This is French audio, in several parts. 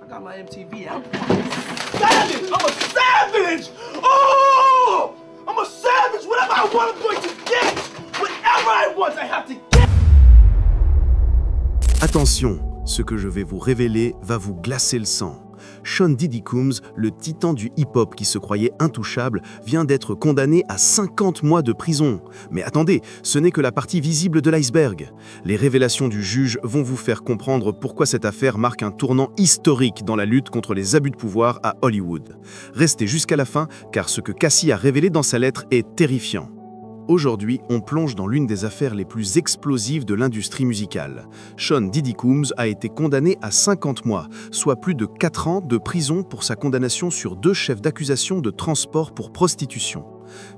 got my MTV. I'm savage! I'm a savage! Oh! I'm a savage! Whatever I want, I'm going to get! Whatever I want, I have to get! Attention, ce que je vais vous révéler va vous glacer le sang. Sean Diddy Combs, le titan du hip-hop qui se croyait intouchable, vient d'être condamné à 50 mois de prison. Mais attendez, ce n'est que la partie visible de l'iceberg. Les révélations du juge vont vous faire comprendre pourquoi cette affaire marque un tournant historique dans la lutte contre les abus de pouvoir à Hollywood. Restez jusqu'à la fin, car ce que Cassie a révélé dans sa lettre est terrifiant. Aujourd'hui, on plonge dans l'une des affaires les plus explosives de l'industrie musicale. Sean Diddy Combs a été condamné à 50 mois, soit plus de 4 ans de prison pour sa condamnation sur 2 chefs d'accusation de transport pour prostitution.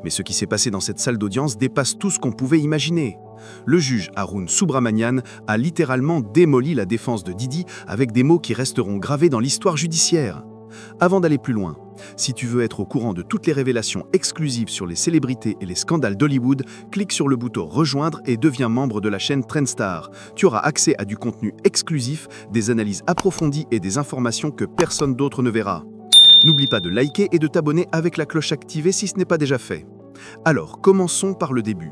Mais ce qui s'est passé dans cette salle d'audience dépasse tout ce qu'on pouvait imaginer. Le juge Arun Subramanian a littéralement démoli la défense de Diddy avec des mots qui resteront gravés dans l'histoire judiciaire. Avant d'aller plus loin, si tu veux être au courant de toutes les révélations exclusives sur les célébrités et les scandales d'Hollywood, clique sur le bouton Rejoindre et deviens membre de la chaîne Trendstar. Tu auras accès à du contenu exclusif, des analyses approfondies et des informations que personne d'autre ne verra. N'oublie pas de liker et de t'abonner avec la cloche activée si ce n'est pas déjà fait. Alors, commençons par le début.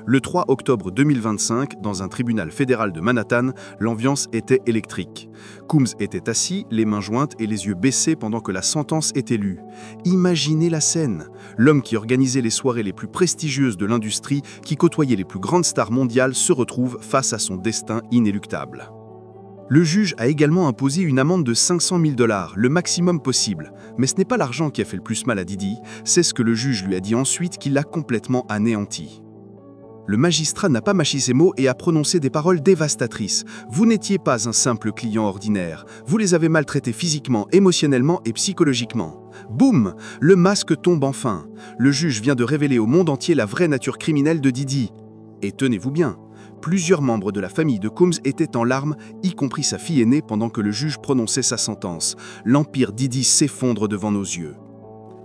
Le 3 octobre 2025, dans un tribunal fédéral de Manhattan, l'ambiance était électrique. Combs était assis, les mains jointes et les yeux baissés pendant que la sentence était lue. Imaginez la scène. L'homme qui organisait les soirées les plus prestigieuses de l'industrie, qui côtoyait les plus grandes stars mondiales, se retrouve face à son destin inéluctable. Le juge a également imposé une amende de 500 000 $, le maximum possible. Mais ce n'est pas l'argent qui a fait le plus mal à Diddy, c'est ce que le juge lui a dit ensuite qui l'a complètement anéanti. Le magistrat n'a pas mâché ses mots et a prononcé des paroles dévastatrices. Vous n'étiez pas un simple client ordinaire. Vous les avez maltraités physiquement, émotionnellement et psychologiquement. Boum! Le masque tombe enfin. Le juge vient de révéler au monde entier la vraie nature criminelle de Diddy. Et tenez-vous bien, plusieurs membres de la famille de Combs étaient en larmes, y compris sa fille aînée pendant que le juge prononçait sa sentence. L'empire Diddy s'effondre devant nos yeux.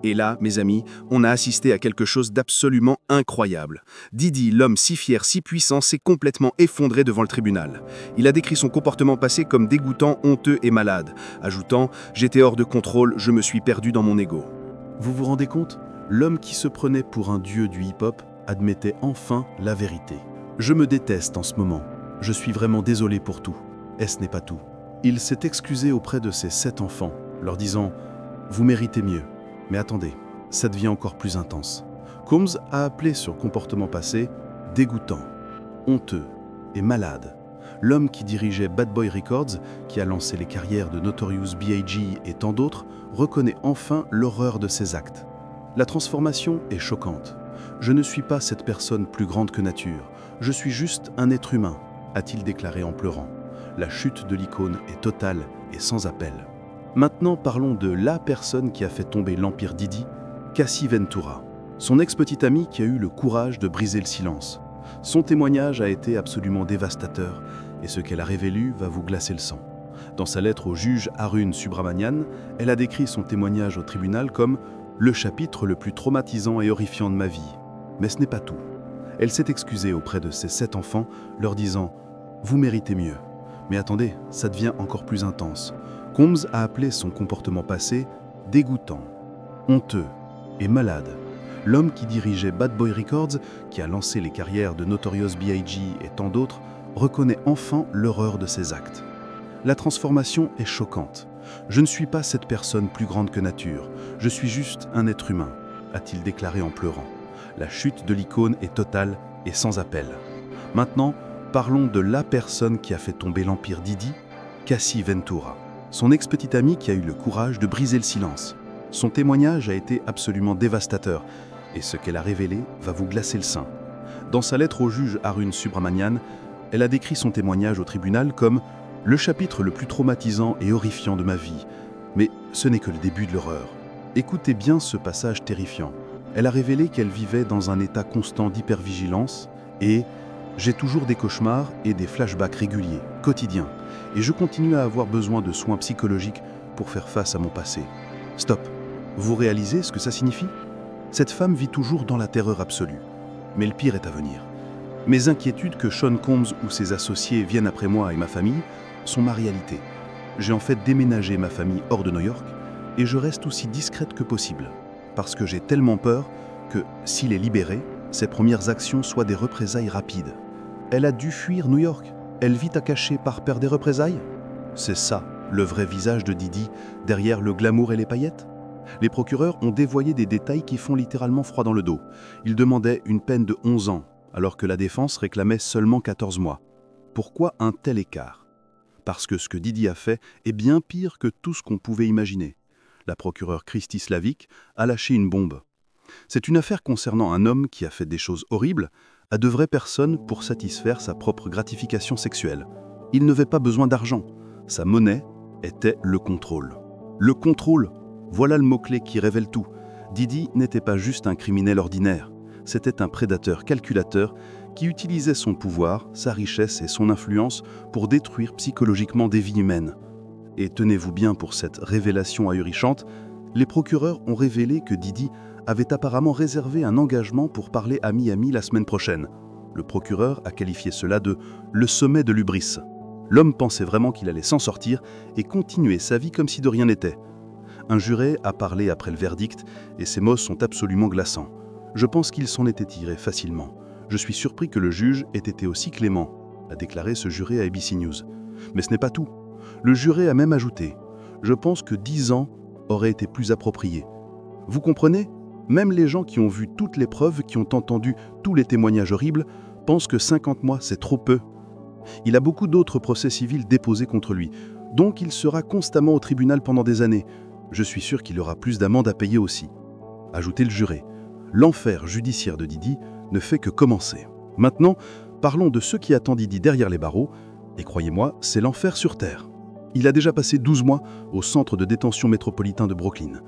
Et là, mes amis, on a assisté à quelque chose d'absolument incroyable. Diddy, l'homme si fier, si puissant, s'est complètement effondré devant le tribunal. Il a décrit son comportement passé comme dégoûtant, honteux et malade, ajoutant « J'étais hors de contrôle, je me suis perdu dans mon ego ». Vous vous rendez compte? L'homme qui se prenait pour un dieu du hip-hop admettait enfin la vérité. Je me déteste en ce moment. Je suis vraiment désolé pour tout. Et ce n'est pas tout. Il s'est excusé auprès de ses 7 enfants, leur disant « Vous méritez mieux ». Mais attendez, ça devient encore plus intense. Combs a appelé ce comportement passé dégoûtant, honteux et malade. L'homme qui dirigeait Bad Boy Records, qui a lancé les carrières de Notorious B.I.G. et tant d'autres, reconnaît enfin l'horreur de ses actes. La transformation est choquante. Je ne suis pas cette personne plus grande que nature. Je suis juste un être humain, a-t-il déclaré en pleurant. La chute de l'icône est totale et sans appel. Maintenant, parlons de la personne qui a fait tomber l'empire Diddy, Cassie Ventura. Son ex-petite amie qui a eu le courage de briser le silence. Son témoignage a été absolument dévastateur et ce qu'elle a révélé va vous glacer le sang. Dans sa lettre au juge Arun Subramanian, elle a décrit son témoignage au tribunal comme « le chapitre le plus traumatisant et horrifiant de ma vie ». Mais ce n'est pas tout. Elle s'est excusée auprès de ses 7 enfants, leur disant « Vous méritez mieux ». Mais attendez, ça devient encore plus intense. Combs a appelé son comportement passé dégoûtant, honteux et malade. L'homme qui dirigeait Bad Boy Records, qui a lancé les carrières de Notorious B.I.G. et tant d'autres, reconnaît enfin l'horreur de ses actes. La transformation est choquante. Je ne suis pas cette personne plus grande que nature. Je suis juste un être humain, a-t-il déclaré en pleurant. La chute de l'icône est totale et sans appel. Maintenant, parlons de la personne qui a fait tomber l'empire Diddy, Cassie Ventura. Son ex-petite amie qui a eu le courage de briser le silence. Son témoignage a été absolument dévastateur et ce qu'elle a révélé va vous glacer le sein. Dans sa lettre au juge Arun Subramanian, elle a décrit son témoignage au tribunal comme « le chapitre le plus traumatisant et horrifiant de ma vie ». Mais ce n'est que le début de l'horreur. Écoutez bien ce passage terrifiant. Elle a révélé qu'elle vivait dans un état constant d'hypervigilance et « j'ai toujours des cauchemars et des flashbacks réguliers, quotidiens. Et je continue à avoir besoin de soins psychologiques pour faire face à mon passé. » Stop. Vous réalisez ce que ça signifie? Cette femme vit toujours dans la terreur absolue. Mais le pire est à venir. Mes inquiétudes que Sean Combs ou ses associés viennent après moi et ma famille sont ma réalité. J'ai en fait déménagé ma famille hors de New York et je reste aussi discrète que possible. Parce que j'ai tellement peur que, s'il est libéré, ses premières actions soient des représailles rapides. Elle a dû fuir New York. Elle vit à cacher par peur des représailles? C'est ça, le vrai visage de Didi, derrière le glamour et les paillettes? Les procureurs ont dévoilé des détails qui font littéralement froid dans le dos. Ils demandaient une peine de 11 ans, alors que la défense réclamait seulement 14 mois. Pourquoi un tel écart? Parce que ce que Didi a fait est bien pire que tout ce qu'on pouvait imaginer. La procureure Christy Slavic a lâché une bombe. C'est une affaire concernant un homme qui a fait des choses horribles à de vraies personnes pour satisfaire sa propre gratification sexuelle. Il n'avait pas besoin d'argent. Sa monnaie était le contrôle. Le contrôle, voilà le mot-clé qui révèle tout. Didi n'était pas juste un criminel ordinaire. C'était un prédateur calculateur qui utilisait son pouvoir, sa richesse et son influence pour détruire psychologiquement des vies humaines. Et tenez-vous bien pour cette révélation ahurissante, les procureurs ont révélé que Didi avait apparemment réservé un engagement pour parler à Miami la semaine prochaine. Le procureur a qualifié cela de « le sommet de l'hubris ». L'homme pensait vraiment qu'il allait s'en sortir et continuer sa vie comme si de rien n'était. Un juré a parlé après le verdict et ses mots sont absolument glaçants. Je pense qu'il s'en était tiré facilement. Je suis surpris que le juge ait été aussi clément, a déclaré ce juré à ABC News. Mais ce n'est pas tout. Le juré a même ajouté « Je pense que 10 ans auraient été plus appropriés ». Vous comprenez? Même les gens qui ont vu toutes les preuves, qui ont entendu tous les témoignages horribles, pensent que 50 mois, c'est trop peu. Il a beaucoup d'autres procès civils déposés contre lui, donc il sera constamment au tribunal pendant des années. Je suis sûr qu'il aura plus d'amendes à payer aussi. Ajoutait le juré. L'enfer judiciaire de Didi ne fait que commencer. Maintenant, parlons de ceux qui attendent Didi derrière les barreaux, et croyez-moi, c'est l'enfer sur terre. Il a déjà passé 12 mois au centre de détention métropolitain de Brooklyn.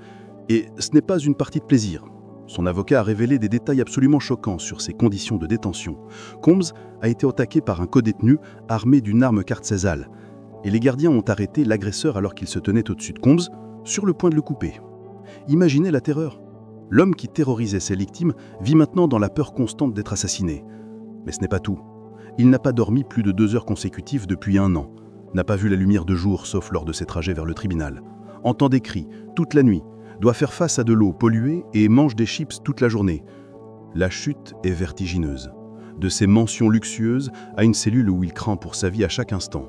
Et ce n'est pas une partie de plaisir. Son avocat a révélé des détails absolument choquants sur ses conditions de détention. Combs a été attaqué par un co-détenu armé d'une arme cartésale. Et les gardiens ont arrêté l'agresseur alors qu'il se tenait au-dessus de Combs, sur le point de le couper. Imaginez la terreur. L'homme qui terrorisait ses victimes vit maintenant dans la peur constante d'être assassiné. Mais ce n'est pas tout. Il n'a pas dormi plus de 2 heures consécutives depuis 1 an. N'a pas vu la lumière de jour sauf lors de ses trajets vers le tribunal. Entend des cris toute la nuit. Doit faire face à de l'eau polluée et mange des chips toute la journée. La chute est vertigineuse. De ses mansions luxueuses à une cellule où il craint pour sa vie à chaque instant.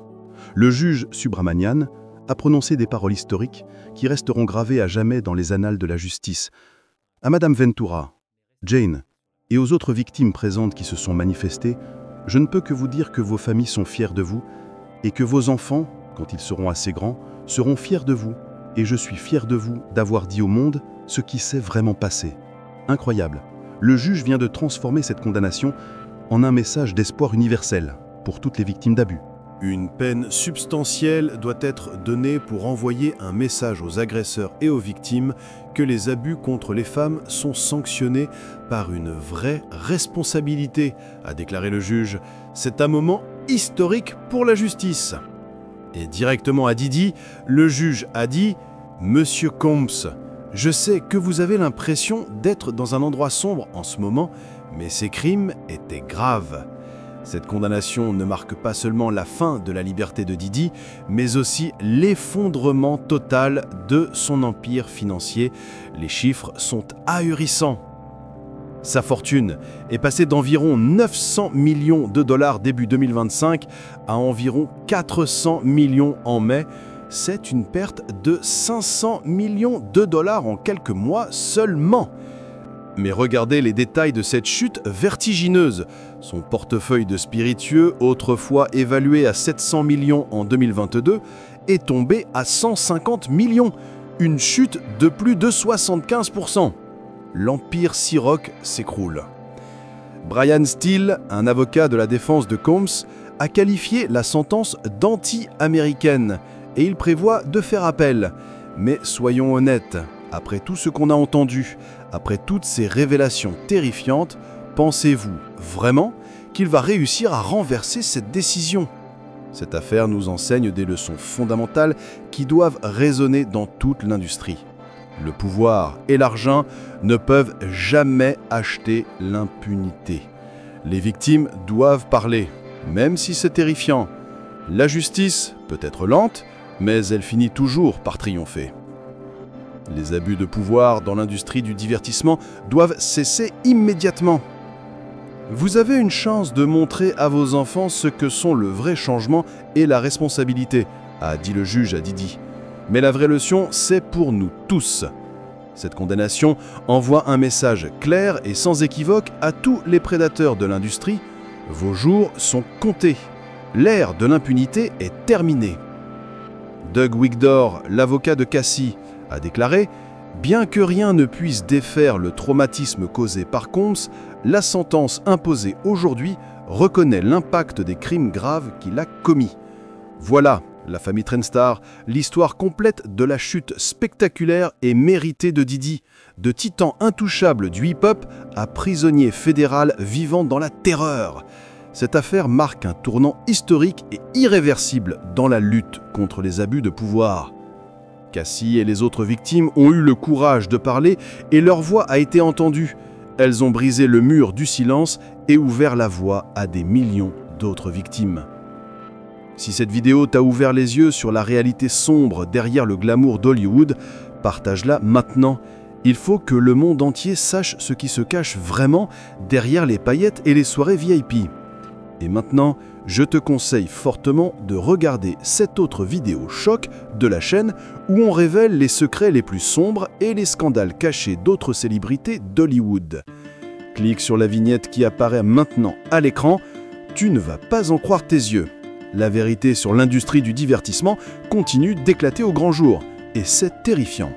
Le juge Subramanian a prononcé des paroles historiques qui resteront gravées à jamais dans les annales de la justice. À Madame Ventura, Jane et aux autres victimes présentes qui se sont manifestées, je ne peux que vous dire que vos familles sont fières de vous et que vos enfants, quand ils seront assez grands, seront fiers de vous. Et je suis fier de vous d'avoir dit au monde ce qui s'est vraiment passé. Incroyable. Le juge vient de transformer cette condamnation en un message d'espoir universel pour toutes les victimes d'abus. Une peine substantielle doit être donnée pour envoyer un message aux agresseurs et aux victimes que les abus contre les femmes sont sanctionnés par une vraie responsabilité, a déclaré le juge. C'est un moment historique pour la justice. Et directement à Didi, le juge a dit « Monsieur Combs, je sais que vous avez l'impression d'être dans un endroit sombre en ce moment, mais ces crimes étaient graves. » Cette condamnation ne marque pas seulement la fin de la liberté de Didi, mais aussi l'effondrement total de son empire financier. Les chiffres sont ahurissants. Sa fortune est passée d'environ 900 millions de dollars début 2025 à environ 400 millions en mai. C'est une perte de 500 millions de dollars en quelques mois seulement. Mais regardez les détails de cette chute vertigineuse. Son portefeuille de spiritueux, autrefois évalué à 700 millions en 2022, est tombé à 150 millions. Une chute de plus de 75%. L'empire Ciroc s'écroule. Brian Steele, un avocat de la défense de Combs, a qualifié la sentence d'anti-américaine et il prévoit de faire appel. Mais soyons honnêtes, après tout ce qu'on a entendu, après toutes ces révélations terrifiantes, pensez-vous vraiment qu'il va réussir à renverser cette décision? Cette affaire nous enseigne des leçons fondamentales qui doivent résonner dans toute l'industrie. Le pouvoir et l'argent ne peuvent jamais acheter l'impunité. Les victimes doivent parler, même si c'est terrifiant. La justice peut être lente, mais elle finit toujours par triompher. Les abus de pouvoir dans l'industrie du divertissement doivent cesser immédiatement. Vous avez une chance de montrer à vos enfants ce que sont le vrai changement et la responsabilité, a dit le juge à Didi. Mais la vraie leçon, c'est pour nous tous. Cette condamnation envoie un message clair et sans équivoque à tous les prédateurs de l'industrie. Vos jours sont comptés. L'ère de l'impunité est terminée. Doug Wigdor, l'avocat de Cassie, a déclaré « Bien que rien ne puisse défaire le traumatisme causé par Combs, la sentence imposée aujourd'hui reconnaît l'impact des crimes graves qu'il a commis. » Voilà, la famille Trenstar, l'histoire complète de la chute spectaculaire et méritée de Didi, de titan intouchable du hip-hop à prisonnier fédéral vivant dans la terreur. Cette affaire marque un tournant historique et irréversible dans la lutte contre les abus de pouvoir. Cassie et les autres victimes ont eu le courage de parler et leur voix a été entendue. Elles ont brisé le mur du silence et ouvert la voie à des millions d'autres victimes. Si cette vidéo t'a ouvert les yeux sur la réalité sombre derrière le glamour d'Hollywood, partage-la maintenant. Il faut que le monde entier sache ce qui se cache vraiment derrière les paillettes et les soirées VIP. Et maintenant, je te conseille fortement de regarder cette autre vidéo choc de la chaîne où on révèle les secrets les plus sombres et les scandales cachés d'autres célébrités d'Hollywood. Clique sur la vignette qui apparaît maintenant à l'écran, tu ne vas pas en croire tes yeux. La vérité sur l'industrie du divertissement continue d'éclater au grand jour, et c'est terrifiant.